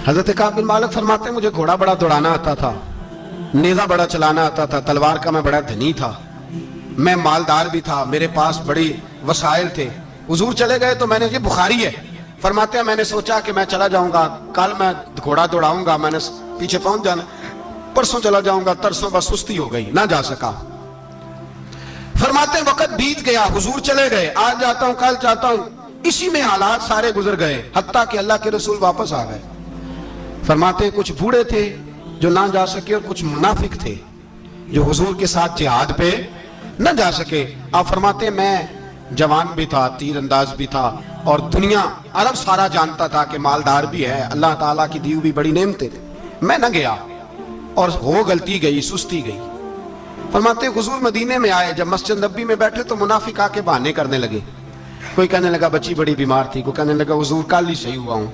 حضرت کعب بن مالک فرماتے ہیں مجھے گھوڑا بڑا دوڑانا آتا تھا، نیزہ بڑا چلانا آتا تھا، تلوار کا میں بڑا دھنی تھا، میں مالدار بھی تھا، میرے پاس بڑی وسائل تھے۔ حضور چلے گئے تو میں نے، یہ بخاری ہے، فرماتے ہیں میں نے سوچا کہ میں چلا جاؤں گا، کل میں گھوڑا دوڑاؤں گا، میں نے پیچھے پہنچ جانا، پرسوں چلا جاؤں گا، ترسوں بس سستی ہو گئی، نہ جا سکا۔ فرماتے ہیں وقت بیت گیا، حضور چلے گئے، آج جاتا ہوں کل جاتا ہوں، اسی میں حالات سارے گزر گئے، حتیٰ کہ اللہ کے رسول واپس آ گئے۔ فرماتے ہیں کچھ بوڑھے تھے جو نہ جا سکے، اور کچھ منافق تھے جو حضور کے ساتھ جہاد پہ نہ جا سکے۔ آپ فرماتے ہیں میں جوان بھی تھا، تیر انداز بھی تھا، اور دنیا عرب سارا جانتا تھا کہ مالدار بھی ہے، اللہ تعالیٰ کی دی ہوئی بڑی نعمتیں تھے، میں نہ گیا، اور ہو غلطی گئی، سستی گئی۔ فرماتے ہیں حضور مدینے میں آئے، جب مسجد نبی میں بیٹھے تو منافق آ کے بہانے کرنے لگے، کوئی کہنے لگا بچی بڑی بیمار تھی، کوئی کہنے لگا حضور کل ہی صحیح ہوا ہوں۔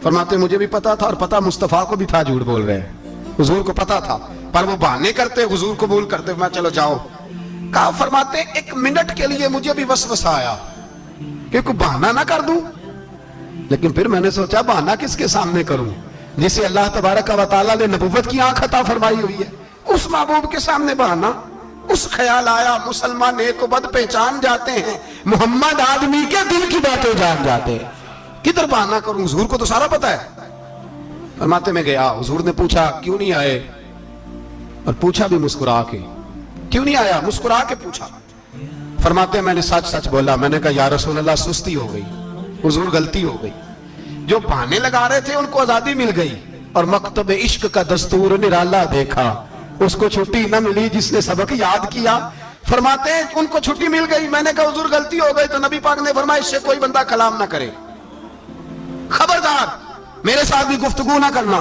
فرماتے ہیں مجھے بھی پتا تھا، اور پتا مصطفیٰ کو بھی تھا جھوٹ بول رہے ہیں، حضور کو پتا تھا، پر وہ بہانے کرتے، حضور قبول کرتے، میں چلو جاؤ۔ کہا فرماتے ہیں ایک منٹ کے لیے مجھے بھی وسوسہ آیا کہ کوئی بہانہ نہ کر دوں، لیکن پھر میں نے سوچا بہانہ کس کے سامنے کروں جسے اللہ تبارک و تعالیٰ نے نبوت کی آنکھ عطا فرمائی ہوئی ہے، اس محبوب کے سامنے بہانہ۔ اس خیال آیا مسلمان نیک و بد پہچان جاتے ہیں، محمد آدمی کے دل کی باتیں جان جاتے ہیں، کدھر بہانہ کروں، حضور کو تو سارا پتا ہے۔ فرماتے میں گیا، حضور نے پوچھا کیوں نہیں آئے، اور پوچھا بھی مسکرا کے، کیوں نہیں آیا، مسکرا کے پوچھا۔ فرماتے ہیں میں نے سچ سچ بولا، میں نے کہا یا رسول اللہ سستی ہو گئی، حضور غلطی ہو گئی، جو بہانے لگا رہے تھے ان کو آزادی مل گئی، اور مکتب عشق کا دستور نرالا دیکھا، اس کو چھٹی نہ ملی جس نے سبق یاد کیا۔ فرماتے ہیں ان کو چھٹی مل گئی، میں نے کہا حضور غلطی ہو گئی، تو نبی پاک نے فرمایا اس سے کوئی بندہ کلام نہ کرے، خبردار میرے ساتھ بھی گفتگو نہ کرنا۔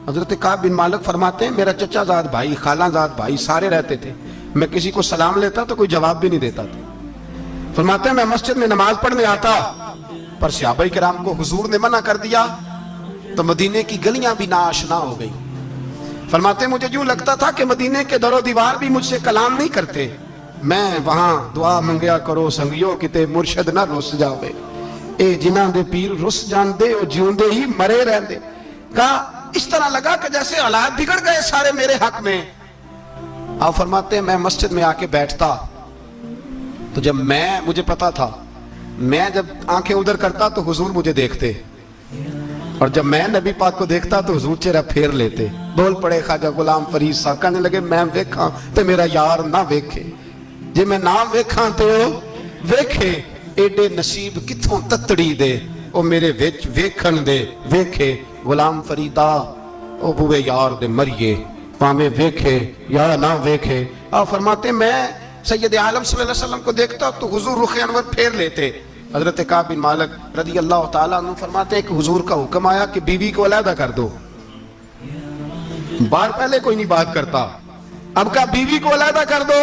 حضرت کعب بن مالک فرماتے ہیں میرا چچا زاد بھائی، خالہ زاد بھائی سارے رہتے تھے، میں کسی کو سلام لیتا تو کوئی جواب بھی نہیں دیتا تھا۔ فرماتے ہیں میں مسجد میں نماز پڑھنے آتا، پر صحابہ کرام کو حضور نے منع کر دیا تو مدینے کی گلیاں بھی ناآشنا ہو گئی۔ فرماتے ہیں مجھے یوں لگتا تھا کہ مدینے کے در و دیوار بھی مجھ سے کلام نہیں کرتے، میں وہاں دعا منگیا کرو سنگیو کتے مرشد نہ رس جاوے، اے جنہاں دے پیر رس جان دے او جیوندے ہی مرے رہن دے۔ کہا اس طرح لگا کہ جیسے حالات بگڑ گئے سارے میرے حق میں۔ آپ فرماتے ہیں میں مسجد میں آ کے بیٹھتا تو جب مجھے پتا تھا میں جب آنکھیں ادھر کرتا تو حضور مجھے دیکھتے، اور جب میں نبی پاک کو دیکھتا تو حضور چہرہ پھیر لیتے۔ بول پڑے خواجہ غلام فرید صاحب، کہنے لگے میں ویکھاں تے میرا یار نہ ویکھے، جے میں نہ ویکھاں تے ویکھے، ایڈے نصیب کتھوں تتڑی دے او میرے وچ ویکھن دے ویکھے، غلام فریدا او بوے یار دے مریے پامے ویکھے یا نہ ویکھے۔ آپ فرماتے میں سید عالم صلی اللہ علیہ وسلم کو دیکھتا تو حضور رخ انور پھیر لیتے۔ حضرت کعب بن مالک رضی اللہ تعالیٰ عنہ فرماتے ہیں کہ حضور کا حکم آیا کہ بیوی کو علیحدہ کر دو، بار پہلے کوئی نہیں بات کرتا، اب کہا بیوی کو علیحدہ کر دو،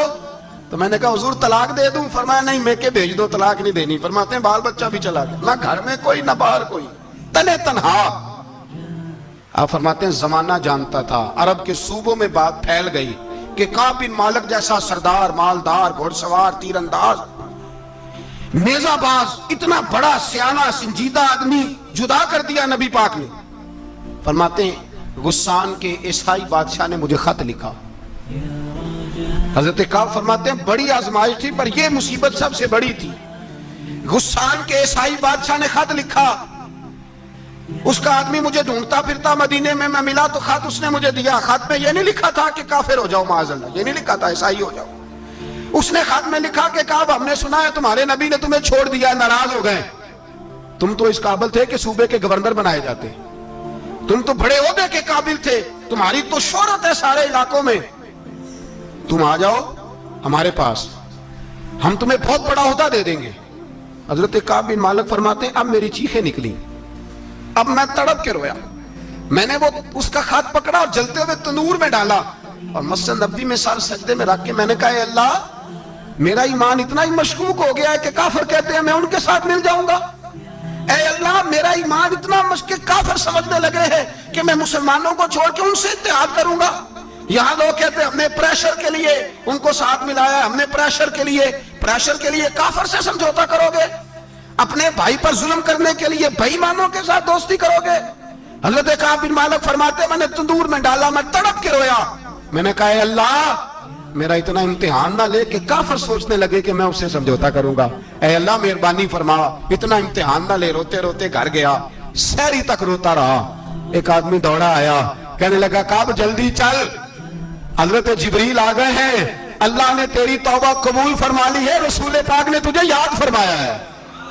تو میں نے کہا حضور طلاق دے دوں، فرمایا نہیں میں کہ بھیج دو، طلاق نہیں دینی۔ فرماتے ہیں بال بچہ بھی چلا گیا، نہ گھر میں کوئی نہ باہر کوئی، تنے تنہا۔ آپ فرماتے ہیں زمانہ جانتا تھا، عرب کے صوبوں میں بات پھیل گئی کہ کعب بن مالک جیسا سردار، مالدار، گھوڑ سوار، تیر انداز، نیزہ باز، اتنا بڑا سیانہ سنجیدہ آدمی جدا کر دیا نبی پاک نے۔ فرماتے ہیں غسان کے عیسائی بادشاہ نے مجھے خط لکھا۔ حضرت کعب فرماتے ہیں بڑی آزمائش تھی، پر یہ مصیبت سب سے بڑی تھی۔ غسان کے عیسائی بادشاہ نے خط لکھا، اس کا آدمی مجھے ڈھونڈتا پھرتا مدینے میں، میں ملا تو خط اس نے مجھے دیا۔ خط میں یہ نہیں لکھا تھا کہ کافر ہو جاؤ معاذ اللہ، یہ نہیں لکھا تھا عیسائی ہو جاؤ، اس نے خط میں لکھا کہ کعب ہم نے سنا ہے تمہارے نبی نے تمہیں چھوڑ دیا، ناراض ہو گئے، تم تو اس قابل تھے کہ صوبے کے گورنر بنائے جاتے، تم تو بڑے عہدے کے قابل تھے، تمہاری تو شہرت ہے سارے علاقوں میں، تم آ جاؤ ہمارے پاس، ہم تمہیں بہت بڑا عہدہ دے دیں گے۔ حضرت کعب بن مالک فرماتے ہیں اب میری چیخیں نکلی، اب میں تڑپ کے رویا، میں نے وہ اس کا خط پکڑا اور جلتے ہوئے تنور میں ڈالا اور مسجد نبوی میں سر سجدے میں رکھ کے میں نے کہا اے اللہ میرا ایمان اتنا ہی مشکوک ہو گیا ہے کہ کافر کہتے ہیں میں ان کے ساتھ مل جاؤں گا، اے اللہ میرا ایمان اتنا مشکوک، کافر سمجھنے لگے ہیں کہ میں مسلمانوں کو چھوڑ کے ان سے اتحاد کروں گا۔ یہاں لوگ کہتے ہیں ہم نے پریشر کے لیے ان کو ساتھ ملایا، ہم نے پریشر کے لیے کافر سے سمجھوتا کرو گے، اپنے بھائی پر ظلم کرنے کے لیے بے ایمانوں کے ساتھ دوستی کرو گے۔ حضرت کعب بن مالک فرماتے میں نے تندور میں ڈالا, میں تڑپ کے رویا. میں نے کہا اے اللہ میرا اتنا امتحان نہ لے کہ کافر سوچنے لگے کہ میں اس سے سمجھوتا کروں گا. اے اللہ مہربانی فرما, اتنا امتحان نہ لے. روتے روتے گھر گیا, سحری تک روتا رہا. ایک آدمی دوڑا آیا, کہنے لگا کعب جلدی چل, حضرت جبریل آ گئے ہیں, اللہ نے تیری توبہ قبول فرما لی ہے, رسول پاک نے تجھے یاد فرمایا ہے,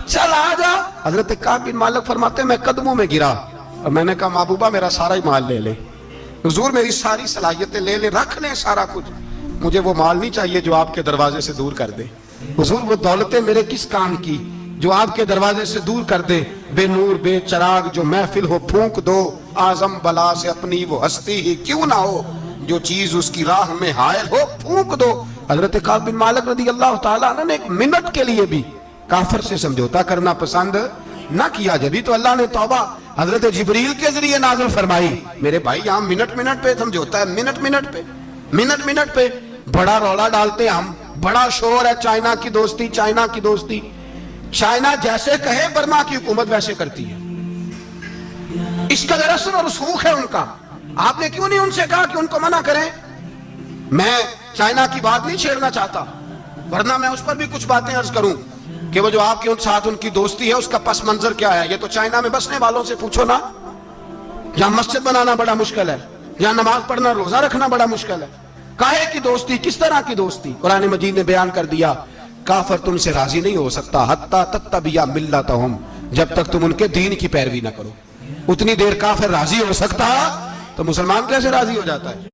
چل آ جا. حضرت کعب بن مالک فرماتے میں قدموں میں گرا اور میں نے کہا محبوبہ میرا سارا ہی مال لے لے, حضور میری ساری صلاحیتیں لے لے, رکھ لیں سارا کچھ, مجھے وہ مال نہیں چاہیے جو آپ کے دروازے سے دور کر دے. حضور وہ دولتیں میرے کس کام کی جو آپ کے دروازے سے دور کر دے. بے نور بے چراغ جو محفل ہو پھونک دو, اعظم بلا سے اپنی وہ ہستی ہی کیوں نہ ہو, جو چیز اس کی راہ میں حائل ہو پھونک دو. حضرت کعب بن مالک رضی اللہ تعالیٰ عنہ نے ایک منٹ کے لیے بھی کافر سے سمجھوتا کرنا پسند نہ کیا. جبھی تو اللہ نے توبہ حضرت جبریل کے ذریعے نازل فرمائی. میرے بھائی یہاں منٹ منٹ پہ سمجھوتا ہے, منٹ منٹ پہ بڑا رولا ڈالتے ہم, بڑا شور ہے چائنا کی دوستی, چائنا کی دوستی. چائنا جیسے کہے برما کی حکومت ویسے کرتی ہے, اس کا رسم اور رسوخ ہے ان کا. آپ نے کیوں نہیں ان سے کہا کہ ان کو منع کریں؟ میں چائنا کی بات نہیں چھیڑنا چاہتا, ورنہ میں اس پر بھی کچھ باتیں عرض کروں کہ وہ جو آپ کے ساتھ ان کی دوستی ہے اس کا پس منظر کیا ہے. یہ تو چائنا میں بسنے والوں سے پوچھو نا, جہاں مسجد بنانا بڑا مشکل ہے, جہاں نماز پڑھنا روزہ رکھنا بڑا مشکل ہے. کاہے کی دوستی, کس طرح کی دوستی؟ قرآن مجید نے بیان کر دیا کافر تم سے راضی نہیں ہو سکتا حتی تتبع ملتہم, جب تک تم ان کے دین کی پیروی نہ کرو. اتنی دیر کافر راضی ہو سکتا تو مسلمان کیسے راضی ہو جاتا ہے؟